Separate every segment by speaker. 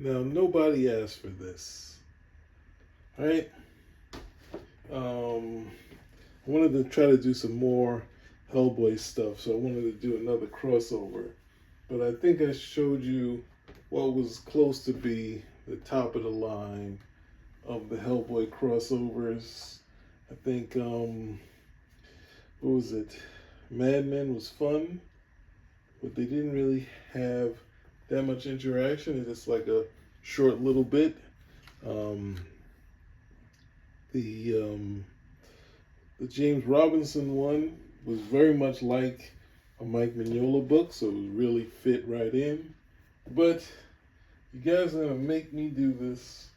Speaker 1: Now, nobody asked for this, right? I wanted to try to do some more Hellboy stuff, so I wanted to do another crossover. But I think I showed you what was close to be the top of the line of the Hellboy crossovers. I think, what was it? Mad Men was fun, but they didn't really have that much interaction. It's just like a short little bit. Um, the um, the James Robinson one was very much like a Mike Mignola book, so it really fit right in. But you guys are gonna make me do this,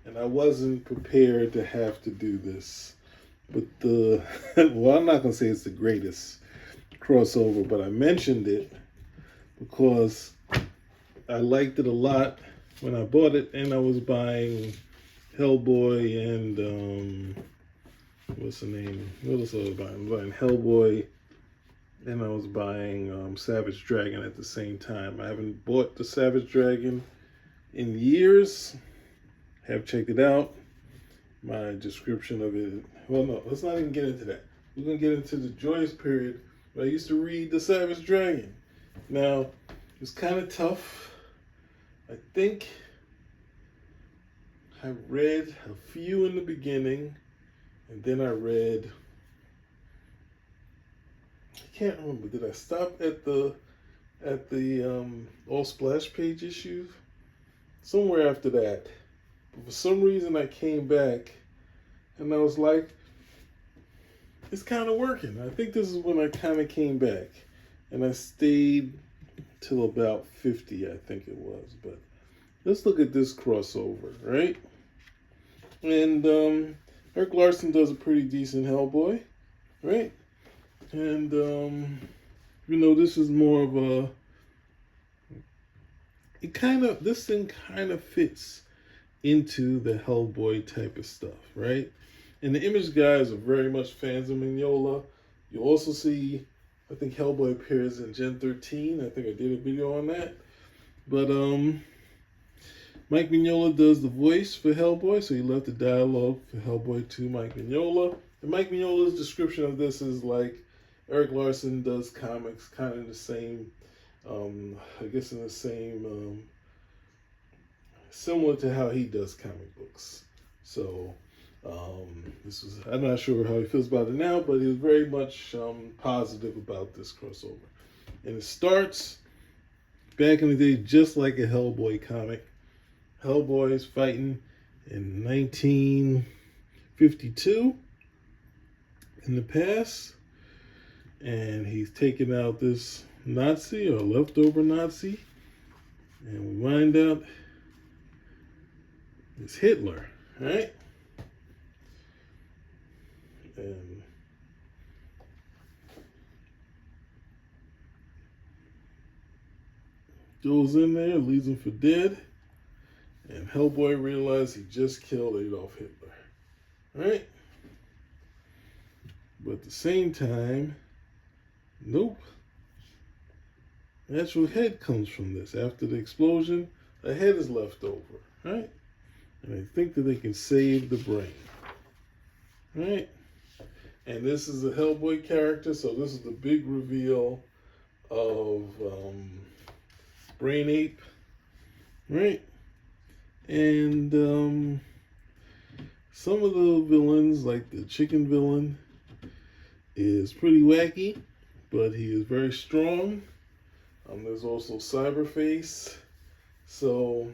Speaker 1: and I wasn't prepared to have to do this. But the well, I'm not gonna say it's the greatest crossover, but I mentioned it because I liked it a lot when I bought it, and I was buying Hellboy and what's the name? What else was I buying? I was buying Hellboy, and I was buying Savage Dragon at the same time. I haven't bought the Savage Dragon in years. Have checked it out. My description of it. Well, no, let's not even get into that. We're gonna get into the joyous period where I used to read the Savage Dragon. Now, it's kind of tough. I think I read a few in the beginning, and then I read. I can't remember. Did I stop at the all splash page issue? Somewhere after that. But for some reason, I came back, and I was like, it's kind of working. I think this is when I kind of came back, and I stayed till about 50, I think it was. But let's look at this crossover, right? And Erik Larsen does a pretty decent Hellboy, right? And this is more of a, this thing kind of fits into the Hellboy type of stuff, right? And the Image guys are very much fans of Mignola. You also see, I think Hellboy appears in Gen 13. I think I did a video on that. But Mike Mignola does the voice for Hellboy, so he left the dialogue for Hellboy to Mike Mignola. And Mike Mignola's description of this is like Erik Larsen does comics, kind of the same, I guess in the same, similar to how he does comic books. So I'm not sure how he feels about it now, but he was very much positive about this crossover. And it starts back in the day just like a Hellboy comic. Hellboy is fighting in 1952 in the past, and he's taking out this Nazi or leftover Nazi, and we find out it's Hitler, right? And goes in there, leaves him for dead, and Hellboy realized he just killed Adolf Hitler, right? But at the same time, nope. The actual head comes from this. After the explosion, a head is left over, right? And they think that they can save the brain, right? And this is a Hellboy character, so this is the big reveal of Brain Ape, right? And some of the villains, like the chicken villain, is pretty wacky, but he is very strong. There's also Cyberface. So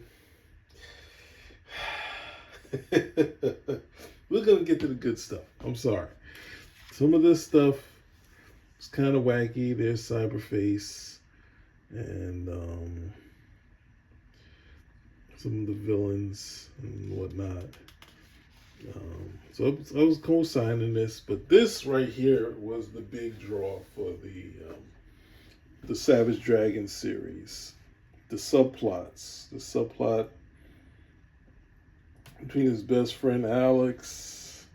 Speaker 1: we're gonna get to the good stuff. I'm sorry. Some of this stuff is kind of wacky. There's Cyberface and some of the villains and whatnot. So I was co-signing this, but this right here was the big draw for the Savage Dragon series. The subplot between his best friend Alex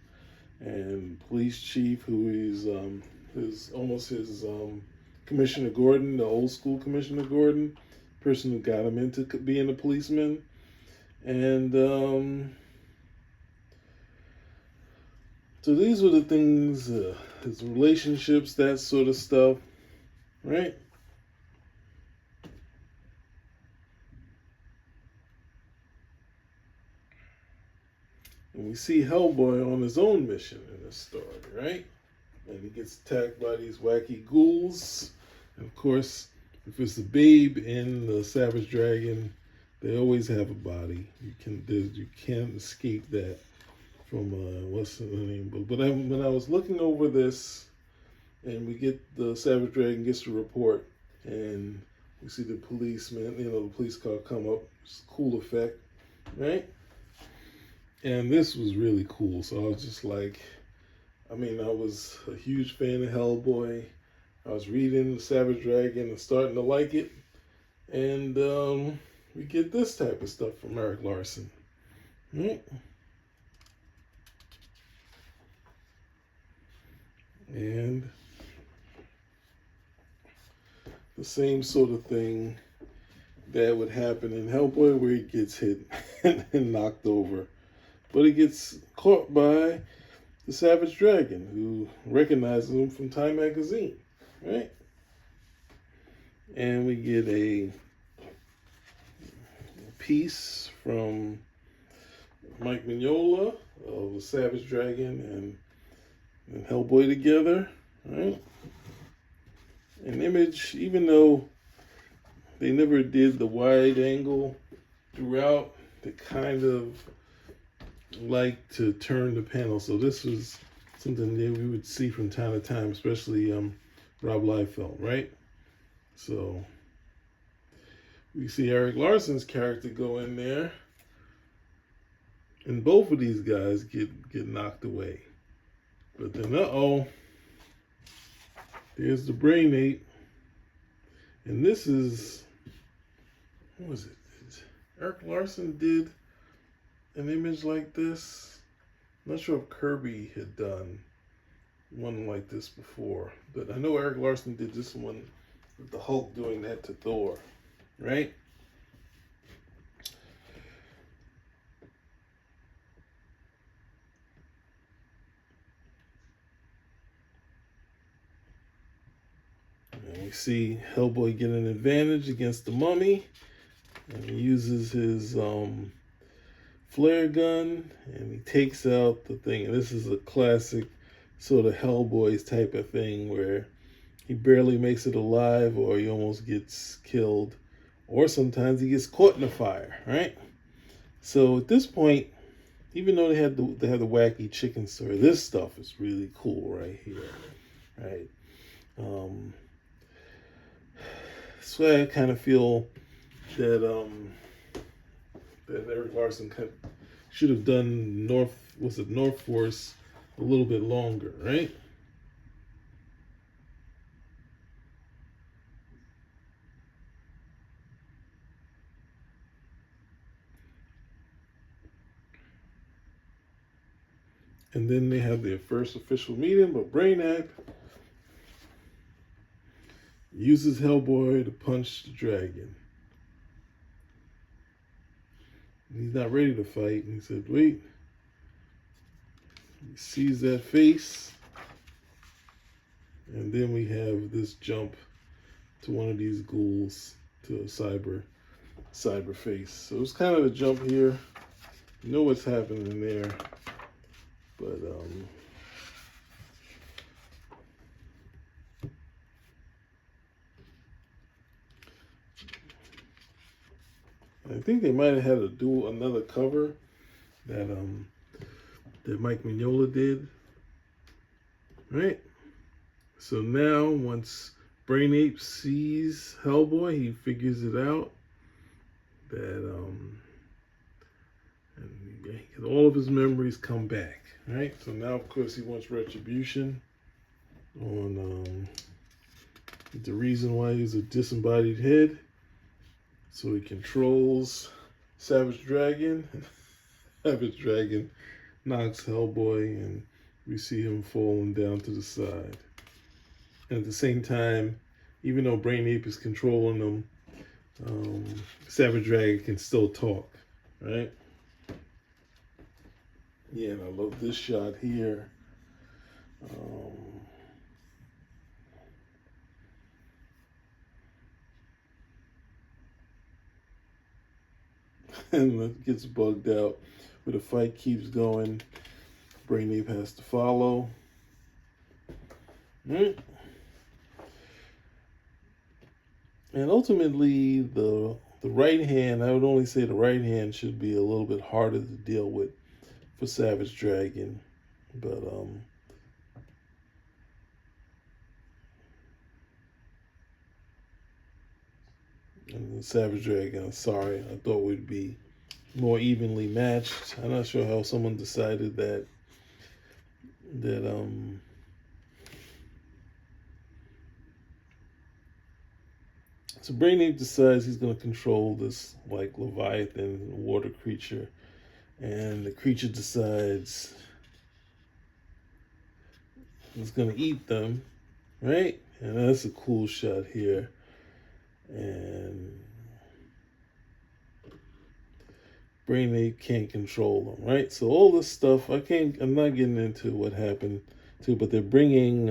Speaker 1: and police chief, who is almost his Commissioner Gordon, the old school Commissioner Gordon, person who got him into being a policeman. And so these were the things, his relationships, that sort of stuff, right? And we see Hellboy on his own mission in this story, right? And he gets attacked by these wacky ghouls. And of course, if it's the babe in the Savage Dragon, they always have a body. You can't escape that from what's the name? But when I was looking over this, and we get the Savage Dragon gets the report, and we see the policeman, the police car come up. It's a cool effect, right? And this was really cool. So I was just like, I was a huge fan of Hellboy. I was reading the Savage Dragon and starting to like it. And we get this type of stuff from Erik Larsen. Right? And the same sort of thing that would happen in Hellboy, where he gets hit and knocked over. But he gets caught by the Savage Dragon, who recognizes him from Time magazine, right? And we get a piece from Mike Mignola of the Savage Dragon and Hellboy together, right? An image, even though they never did the wide angle throughout, they kind of like to turn the panel. So this was something that we would see from time to time, especially Rob Liefeld, right? So we see Erik Larsen's character go in there, and both of these guys get knocked away. But then, there's the brain ape, and this is, what was it? Erik Larsen did an image like this. I'm not sure if Kirby had done one like this before, but I know Erik Larsen did this one with the Hulk doing that to Thor, right? And we see Hellboy get an advantage against the mummy, and he uses his flare gun, and he takes out the thing. And this is a classic sort of Hellboy's type of thing, where he barely makes it alive, or he almost gets killed, or sometimes he gets caught in the fire, right? So at this point, even though they have the wacky chicken story, this stuff is really cool right here, right? So I kind of feel that that Erik Larsen should have done North Force a little bit longer, right? And then they have their first official meeting, but Brainiac uses Hellboy to punch the dragon. He's not ready to fight, and he said, wait. He sees that face, and then we have this jump to one of these ghouls, to a cyber face. So it's kind of a jump here. You know what's happening there, but I think they might have had to do another cover that Mike Mignola did, right? So now, once Brain Ape sees Hellboy, he figures it out that and all of his memories come back, right? So now, of course, he wants retribution on the reason why he's a disembodied head. So he controls Savage Dragon. Savage Dragon knocks Hellboy, and we see him falling down to the side. And at the same time, even though Brain Ape is controlling him, Savage Dragon can still talk, right? Yeah, and I love this shot here. And it gets bugged out, but the fight keeps going. Brainiac has to follow. Mm. And ultimately, the right hand, I would only say the right hand should be a little bit harder to deal with for Savage Dragon. But and Savage Dragon, sorry, I thought we'd be more evenly matched. I'm not sure how someone decided that so Brainiac decides he's going to control this like Leviathan water creature, and the creature decides he's going to eat them, right? And that's a cool shot here. And Brainiac can't control them, right? So all this stuff, I'm not getting into what happened to, but they're bringing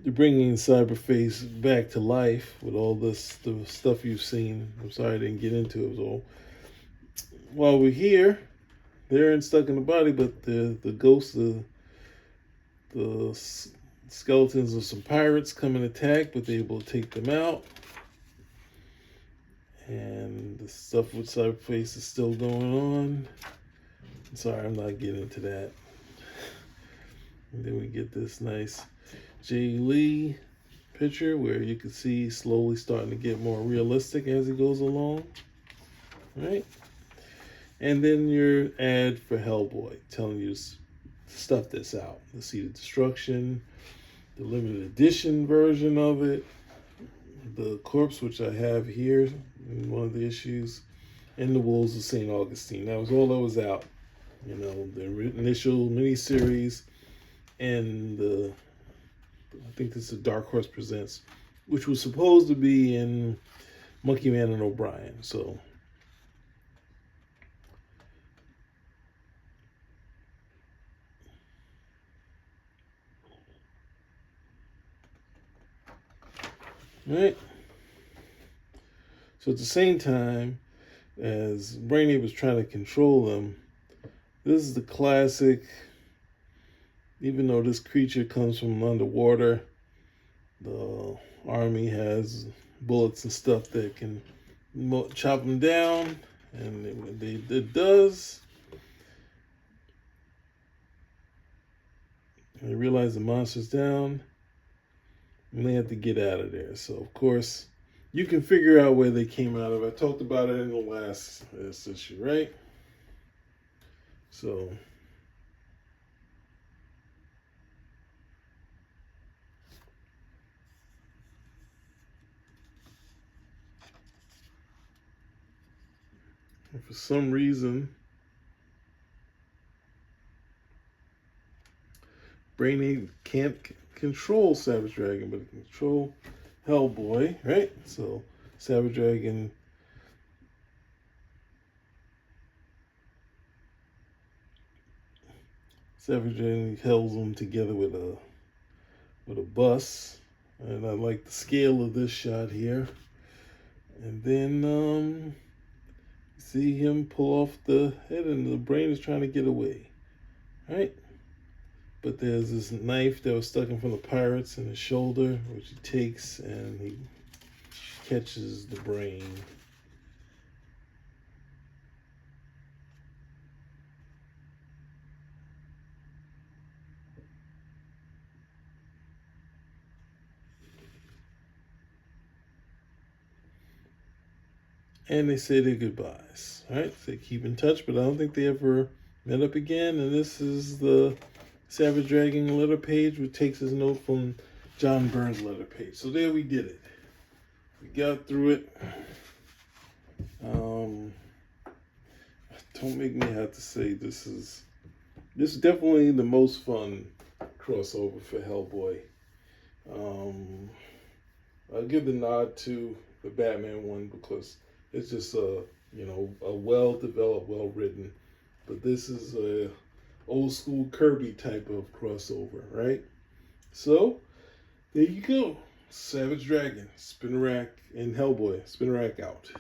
Speaker 1: Cyberface back to life with all the stuff you've seen. I'm sorry I didn't get into it. So while we're here, they're stuck in the body, but the ghosts, the skeletons of some pirates come and attack, but they're able to take them out. And the stuff with Cyberface is still going on. Sorry, I'm not getting into that. And then we get this nice Jay Lee picture where you can see slowly starting to get more realistic as he goes along. Right? And then your ad for Hellboy telling you to stuff this out. The Seed of Destruction, the limited edition version of it, the corpse, which I have here in one of the issues, and the Wolves of St. Augustine. That was all that was out. You know, the initial miniseries and I think this is Dark Horse Presents, which was supposed to be in Monkey Man and O'Brien. So right. So at the same time as Brainiac was trying to control them, this is the classic. Even though this creature comes from underwater, the army has bullets and stuff that can chop them down, and it does. They realize the monster's down, and they have to get out of there. So, of course, you can figure out where they came out of. I talked about it in the last issue, right? So, for some reason, Brainiac can't control Savage Dragon, but it can control Hellboy, right? So Savage Dragon holds them together with a bus, and I like the scale of this shot here. And then see him pull off the head, and the brain is trying to get away, right? But there's this knife that was stuck in from the pirates in his shoulder, which he takes and he catches the brain. And they say their goodbyes, right? They keep in touch, but I don't think they ever met up again. And this is the Savage Dragon letter page, which takes his note from John Byrne's letter page. So there we did it. We got through it. Don't make me have to say this is definitely the most fun crossover for Hellboy. I'll give the nod to the Batman one because It's just a a well developed, well written. But this is a old school Kirby type of crossover, right? So there you go. Savage Dragon, Spinner Rack, and Hellboy. Spinner Rack out.